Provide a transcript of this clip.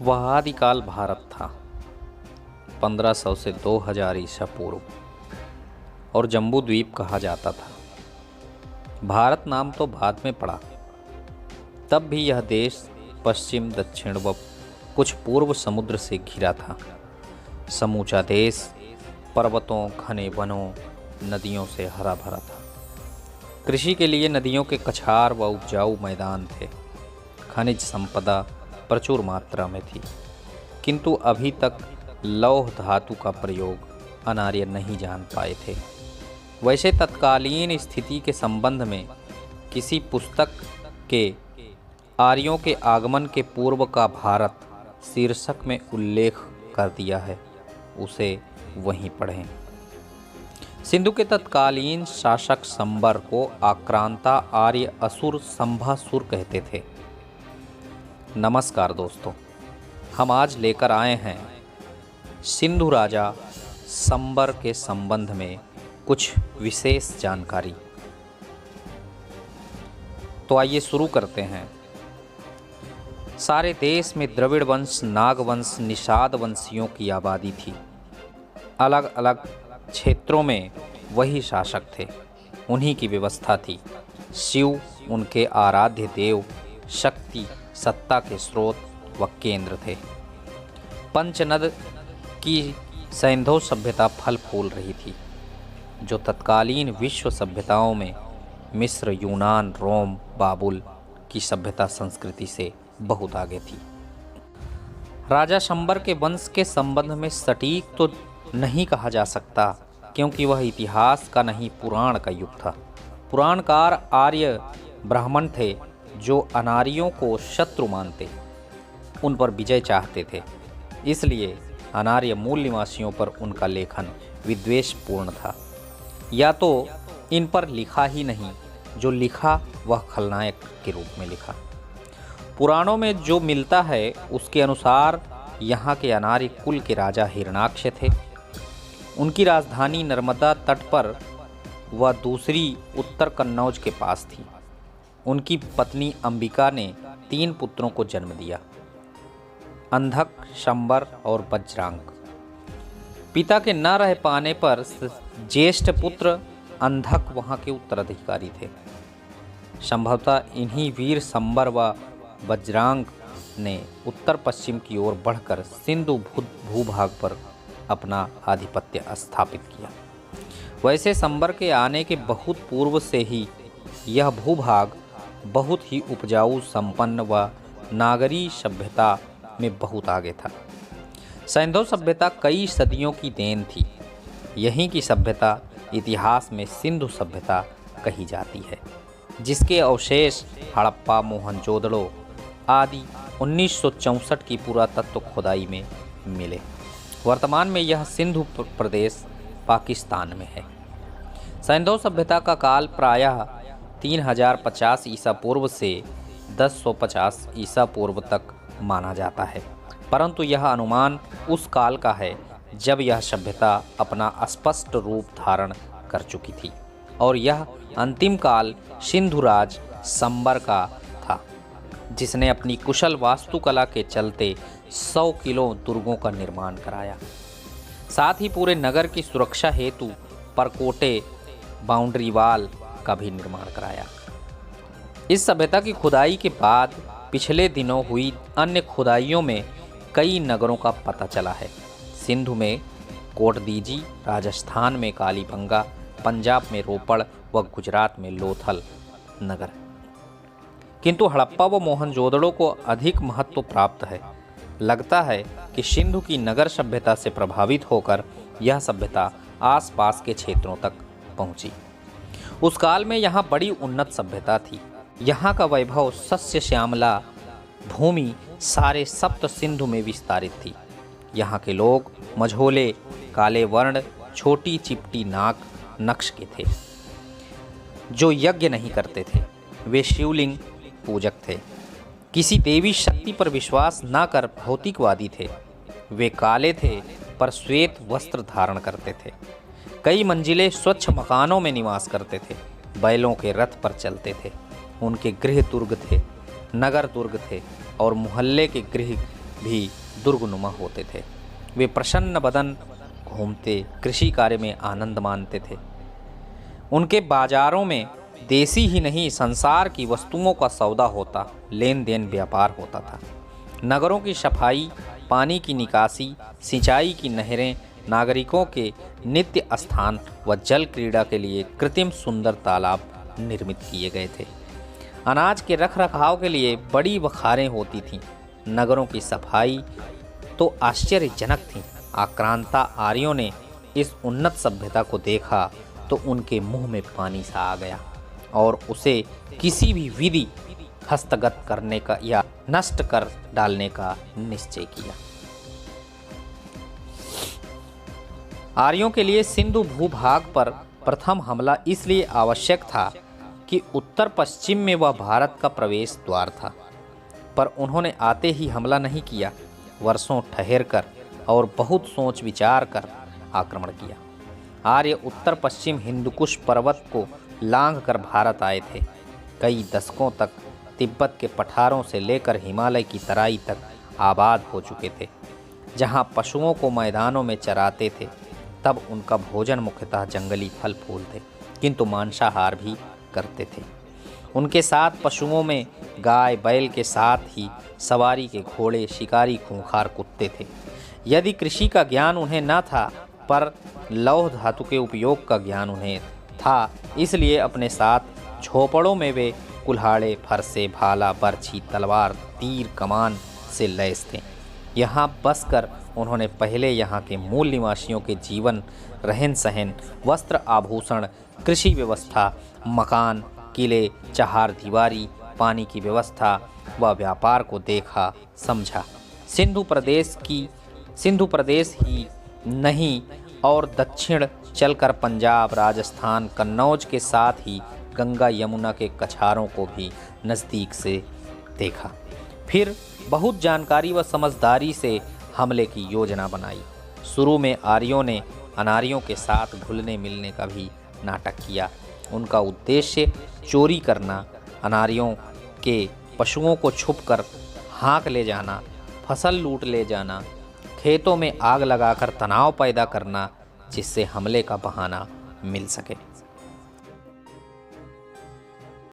वह आदिकाल भारत था, 1500 से 2000 ईसा पूर्व, और जम्बू द्वीप कहा जाता था। भारत नाम तो बाद में पड़ा। तब भी यह देश पश्चिम, दक्षिण व कुछ पूर्व समुद्र से घिरा था। समूचा देश पर्वतों, घने वनों, नदियों से हरा भरा था। कृषि के लिए नदियों के कछार व उपजाऊ मैदान थे। खनिज संपदा प्रचुर मात्रा में थी, किंतु अभी तक लौह धातु का प्रयोग अनार्य नहीं जान पाए थे। वैसे तत्कालीन स्थिति के संबंध में किसी पुस्तक के आर्यों के आगमन के पूर्व का भारत शीर्षक में उल्लेख कर दिया है, उसे वहीं पढ़ें। सिंधु के तत्कालीन शासक संबर को आक्रांता आर्य असुर संभासुर कहते थे। नमस्कार दोस्तों, हम आज लेकर आए हैं सिंधु राजा संबर के संबंध में कुछ विशेष जानकारी। तो आइए शुरू करते हैं। सारे देश में द्रविड़ वंश, नाग वंश, निषाद वंशियों की आबादी थी। अलग अलग क्षेत्रों में वही शासक थे, उन्हीं की व्यवस्था थी। शिव उनके आराध्य देव, शक्ति सत्ता के स्रोत व केंद्र थे। पंचनद की सैंधव सभ्यता फल फूल रही थी, जो तत्कालीन विश्व सभ्यताओं में मिस्र, यूनान, रोम, बाबुल की सभ्यता संस्कृति से बहुत आगे थी। राजा शंबर के वंश के संबंध में सटीक तो नहीं कहा जा सकता, क्योंकि वह इतिहास का नहीं पुराण का युग था। पुराणकार आर्य ब्राह्मण थे जो अनार्यों को शत्रु मानते, उन पर विजय चाहते थे। इसलिए अनार्य मूल निवासियों पर उनका लेखन विद्वेषपूर्ण था, या तो इन पर लिखा ही नहीं, जो लिखा वह खलनायक के रूप में लिखा। पुराणों में जो मिलता है उसके अनुसार यहाँ के अनार्य कुल के राजा हिरणाक्ष थे। उनकी राजधानी नर्मदा तट पर व दूसरी उत्तर कन्नौज के पास थी। उनकी पत्नी अंबिका ने 3 पुत्रों को जन्म दिया, अंधक, शंबर और वज्रांग। पिता के न रह पाने पर ज्येष्ठ पुत्र अंधक वहाँ के उत्तराधिकारी थे। संभवतः इन्हीं वीर शंबर व वज्रांग ने उत्तर पश्चिम की ओर बढ़कर सिंधु भूभाग पर अपना आधिपत्य स्थापित किया। वैसे शंबर के आने के बहुत पूर्व से ही यह भूभाग बहुत ही उपजाऊ, संपन्न व नागरी सभ्यता में बहुत आगे था। सैंधव सभ्यता कई सदियों की देन थी। यहीं की सभ्यता इतिहास में सिंधु सभ्यता कही जाती है, जिसके अवशेष हड़प्पा, मोहनजोदड़ो आदि 1964 की पुरातत्व खुदाई में मिले। वर्तमान में यह सिंधु प्रदेश पाकिस्तान में है। सैंधव सभ्यता का काल प्रायः 3050 ईसा पूर्व से 1050 ईसा पूर्व तक माना जाता है, परंतु यह अनुमान उस काल का है जब यह सभ्यता अपना स्पष्ट रूप धारण कर चुकी थी, और यह अंतिम काल सिंधु राज संबर का था, जिसने अपनी कुशल वास्तुकला के चलते 100 किलो दुर्गों का निर्माण कराया। साथ ही पूरे नगर की सुरक्षा हेतु परकोटे, बाउंड्री वाल का भी निर्माण कराया। इस सभ्यता की खुदाई के बाद पिछले दिनों हुई अन्य खुदाइयों में कई नगरों का पता चला है। सिंधु में कोटदीजी, राजस्थान में कालीबंगा, पंजाब में रोपड़ व गुजरात में लोथल नगर। किंतु हड़प्पा व मोहनजोदड़ो को अधिक महत्व प्राप्त है। लगता है कि सिंधु की नगर सभ्यता से प्रभावित होकर यह सभ्यता आसपास के क्षेत्रों तक पहुंची। उस काल में यहाँ बड़ी उन्नत सभ्यता थी। यहाँ का वैभव, सस्य श्यामला भूमि सारे सप्त सिंधु में विस्तारित थी। यहाँ के लोग मझोले, काले वर्ण, छोटी चिपटी नाक नक्श के थे, जो यज्ञ नहीं करते थे। वे शिवलिंग पूजक थे। किसी देवी शक्ति पर विश्वास न कर भौतिकवादी थे। वे काले थे पर श्वेत वस्त्र धारण करते थे। कई मंजिले स्वच्छ मकानों में निवास करते थे। बैलों के रथ पर चलते थे। उनके गृह दुर्ग थे, नगर दुर्ग थे और मोहल्ले के गृह भी दुर्गनुमा होते थे। वे प्रसन्न बदन घूमते, कृषि कार्य में आनंद मानते थे। उनके बाजारों में देसी ही नहीं संसार की वस्तुओं का सौदा होता, लेन देन व्यापार होता था। नगरों की सफाई, पानी की निकासी, सिंचाई की नहरें, नागरिकों के नित्य स्थान व जल क्रीड़ा के लिए कृत्रिम सुंदर तालाब निर्मित किए गए थे। अनाज के रख रखाव के लिए बड़ी बखारें होती थीं। नगरों की सफाई तो आश्चर्यजनक थी। आक्रांता आर्यों ने इस उन्नत सभ्यता को देखा तो उनके मुंह में पानी सा आ गया और उसे किसी भी विधि हस्तगत करने का या नष्ट कर डालने का निश्चय किया। आर्यों के लिए सिंधु भूभाग पर प्रथम हमला इसलिए आवश्यक था कि उत्तर पश्चिम में वह भारत का प्रवेश द्वार था, पर उन्होंने आते ही हमला नहीं किया। वर्षों ठहर कर और बहुत सोच विचार कर आक्रमण किया। आर्य उत्तर पश्चिम हिंदुकुश पर्वत को लांघ कर भारत आए थे। कई दशकों तक तिब्बत के पठारों से लेकर हिमालय की तराई तक आबाद हो चुके थे। जहां पशुओं को मैदानों में चराते थे, तब उनका भोजन मुख्यतः जंगली फल फूल थे, किंतु मांसाहार भी करते थे। उनके साथ पशुओं में गाय बैल के साथ ही सवारी के घोड़े, शिकारी, खूंखार कुत्ते थे। यदि कृषि का ज्ञान उन्हें न था, पर लौह धातु के उपयोग का ज्ञान उन्हें था, इसलिए अपने साथ झोपड़ों में वे कुल्हाड़े, फरसे, भाला, बर्छी, तलवार, तीर, कमान से लैस थे। यहाँ बसकर उन्होंने पहले यहाँ के मूल निवासियों के जीवन, रहन सहन, वस्त्र आभूषण, कृषि व्यवस्था, मकान, किले, चहार दीवारी, पानी की व्यवस्था व व्यापार को देखा, समझा। सिंधु प्रदेश ही नहीं और दक्षिण चलकर पंजाब, राजस्थान, कन्नौज के साथ ही गंगा यमुना के कछारों को भी नज़दीक से देखा। फिर बहुत जानकारी व समझदारी से हमले की योजना बनाई। शुरू में आर्यों ने अनार्यों के साथ घुलने मिलने का भी नाटक किया। उनका उद्देश्य चोरी करना, अनार्यों के पशुओं को छुपकर हाँक ले जाना, फसल लूट ले जाना, खेतों में आग लगाकर तनाव पैदा करना, जिससे हमले का बहाना मिल सके।